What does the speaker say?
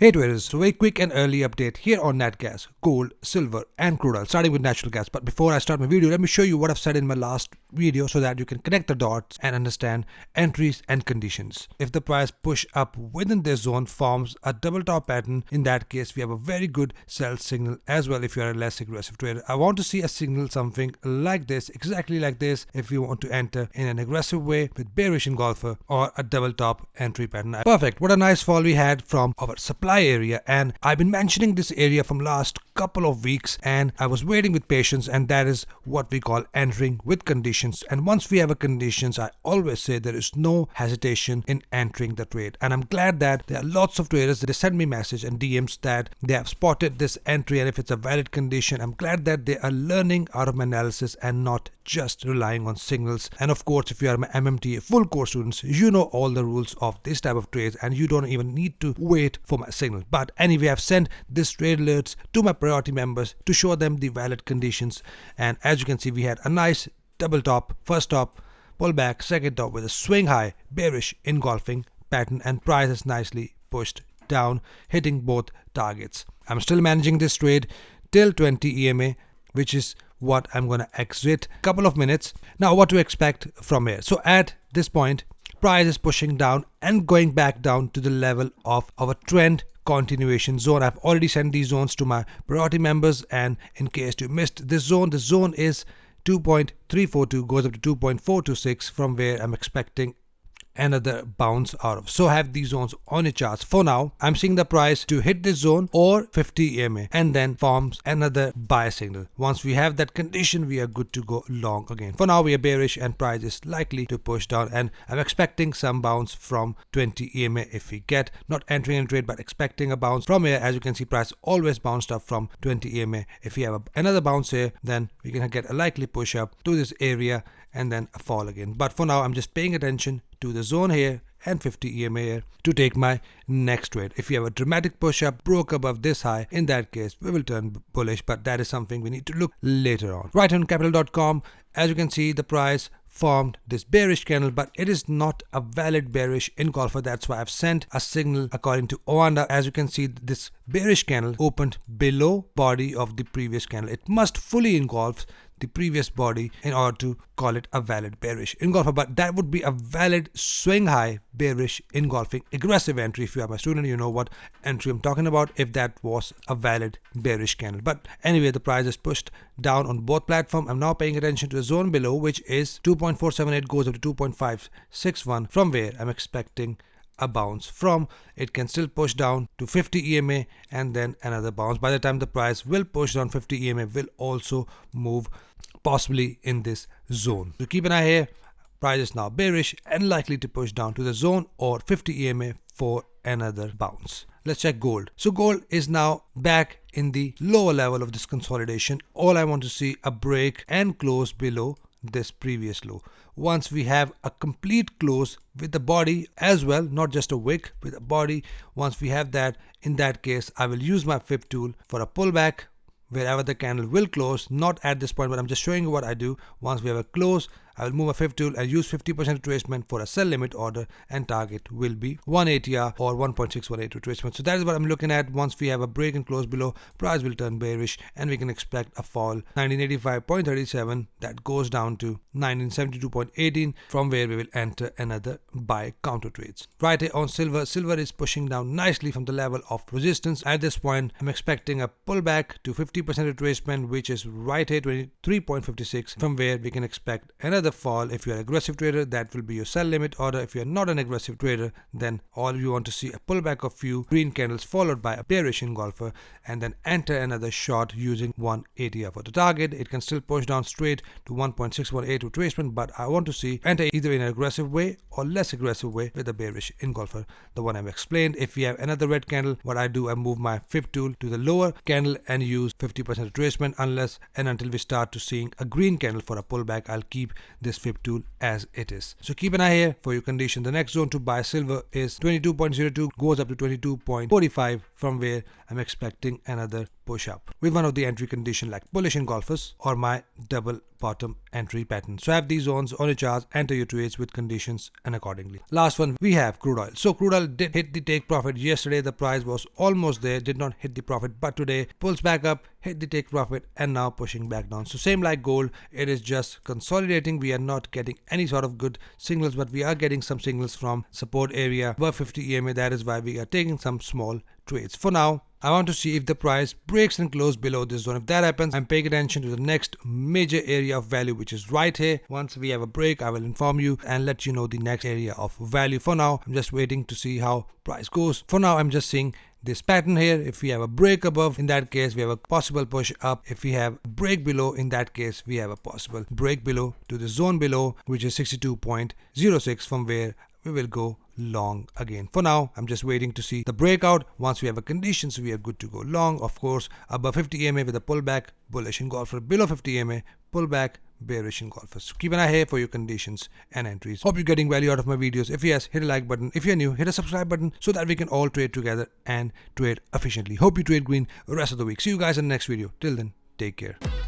Hey traders, so very quick and early update here on nat gas, gold, silver and crude oil, starting with natural gas. But before I start my video, let me show you what I've said in my last video so that you can connect the dots and understand entries and conditions. If the price push up within this zone forms a double top pattern, in that case we have a very good sell signal as well if you are a less aggressive trader. I want to see a signal something like this, exactly like this, if you want to enter in an aggressive way with bearish engulfer or a double top entry pattern. Perfect. What a nice fall we had from our supply area, and I've been mentioning this area from last couple of weeks and I was waiting with patience, and that is what we call entering with conditions. And once we have a conditions, I always say there is no hesitation in entering the trade, and I'm glad that there are lots of traders that send me message and DMs that they have spotted this entry, and if it's a valid condition, I'm glad that they are learning out of my analysis and not just relying on signals. And of course, if you are my MMTA full course students, you know all the rules of this type of trades and you don't even need to wait for my signal. But anyway, I've sent this trade alerts to my priority members to show them the valid conditions, and as you can see, we had a nice double top, first top, pullback, second top with a swing high bearish engulfing pattern, and price is nicely pushed down, hitting both targets. I'm still managing this trade till 20 EMA, which is what I'm gonna exit couple of minutes. Now what to expect from here? So at this point, price is pushing down and going back down to the level of our trend continuation zone. I've already sent these zones to my priority members, and in case you missed this zone, the zone is 2.342, goes up to 2.426, from where I'm expecting another bounce out of. So have these zones on your charts. For now, I'm seeing the price to hit this zone or 50 EMA and then forms another buy signal. Once we have that condition, we are good to go long again. For now, we are bearish and price is likely to push down, and I'm expecting some bounce from 20 EMA if we get, not entering in trade but expecting a bounce from here. As you can see, price always bounced up from 20 EMA. If we have another bounce here, then we can get a likely push up to this area and then a fall again. But for now, I'm just paying attention to the zone here and 50 EMA here to take my next trade. If you have a dramatic push up, broke above this high, in that case we will turn bullish, but that is something we need to look later on. Right on capital.com, as you can see, the price formed this bearish candle, but it is not a valid bearish engulfer. That's why I've sent a signal according to Oanda. As you can see, this bearish candle opened below body of the previous candle. It must fully engulf the previous body in order to call it a valid bearish engulfer, but that would be a valid swing high bearish engulfing aggressive entry. If you are my student, you know what entry I'm talking about, if that was a valid bearish candle. But anyway, the price is pushed down on both platforms. I'm now paying attention to the zone below, which is 2.478, goes up to 2.561, from where I'm expecting a bounce from. It can still push down to 50 EMA and then another bounce. By the time the price will push down, 50 EMA will also move possibly in this zone. So keep an eye here. Price is now bearish and likely to push down to the zone or 50 EMA for another bounce. Let's check gold. So gold is now back in the lower level of this consolidation. All I want to see a break and close below this previous low. Once we have a complete close with the body as well, not just a wick, with a body, once we have that, in that case I will use my fib tool for a pullback wherever the candle will close. Not at this point, but I'm just showing you what I do. Once we have a close, I will move a fib tool and use 50% retracement for a sell limit order, and target will be 180R or 1.618 retracement. So that is what I'm looking at. Once we have a break and close below, price will turn bearish and we can expect a fall 1985.37 that goes down to 1972.18, from where we will enter another buy counter trades. Right here on silver, silver is pushing down nicely from the level of resistance. At this point, I'm expecting a pullback to 50% retracement, which is right here 23.56, from where we can expect another fall. If you're an aggressive trader, that will be your sell limit order. If you're not an aggressive trader, then all you want to see a pullback of few green candles followed by a bearish engulfer, and then enter another short using 180 for the target. It can still push down straight to 1.618 retracement, but I want to see enter either in an aggressive way or less aggressive way with a bearish engulfer, the one I've explained. If we have another red candle, what I do, I move my fib tool to the lower candle and use 50% retracement unless and until we start to seeing a green candle for a pullback. I'll keep this fib tool as it is. So keep an eye here for your condition. The next zone to buy silver is 22.02, goes up to 22.45, from where I'm expecting another push up with one of the entry condition like bullish engulfers or my double bottom entry pattern. So have these zones on your charts, enter your trades with conditions and accordingly. Last one, we have crude oil. So crude oil did hit the take profit yesterday. The price was almost there, did not hit the profit, but today pulls back up, hit the take profit, and now pushing back down. So same like gold, it is just consolidating. We are not getting any sort of good signals, but we are getting some signals from support area above 50 EMA. That is why we are taking some small trades. For now, I want to see if the price breaks and closes below this zone. If that happens, I'm paying attention to the next major area of value, which is right here. Once we have a break, I will inform you and let you know the next area of value. For now, I'm just waiting to see how price goes. For now, I'm just seeing this pattern here. If we have a break above, in that case, we have a possible push up. If we have a break below, in that case, we have a possible break below to the zone below, which is 62.06, from where we will go long again. For now, I'm just waiting to see the breakout. Once we have a condition, so we are good to go long. Of course, above 50 EMA with a pullback, bullish engulfer. Below 50 EMA, pullback, bearish engulfers. So keep an eye here for your conditions and entries. Hope you're getting value out of my videos. If yes, hit a like button. If you're new, hit a subscribe button so that we can all trade together and trade efficiently. Hope you trade green the rest of the week. See you guys in the next video. Till then, take care.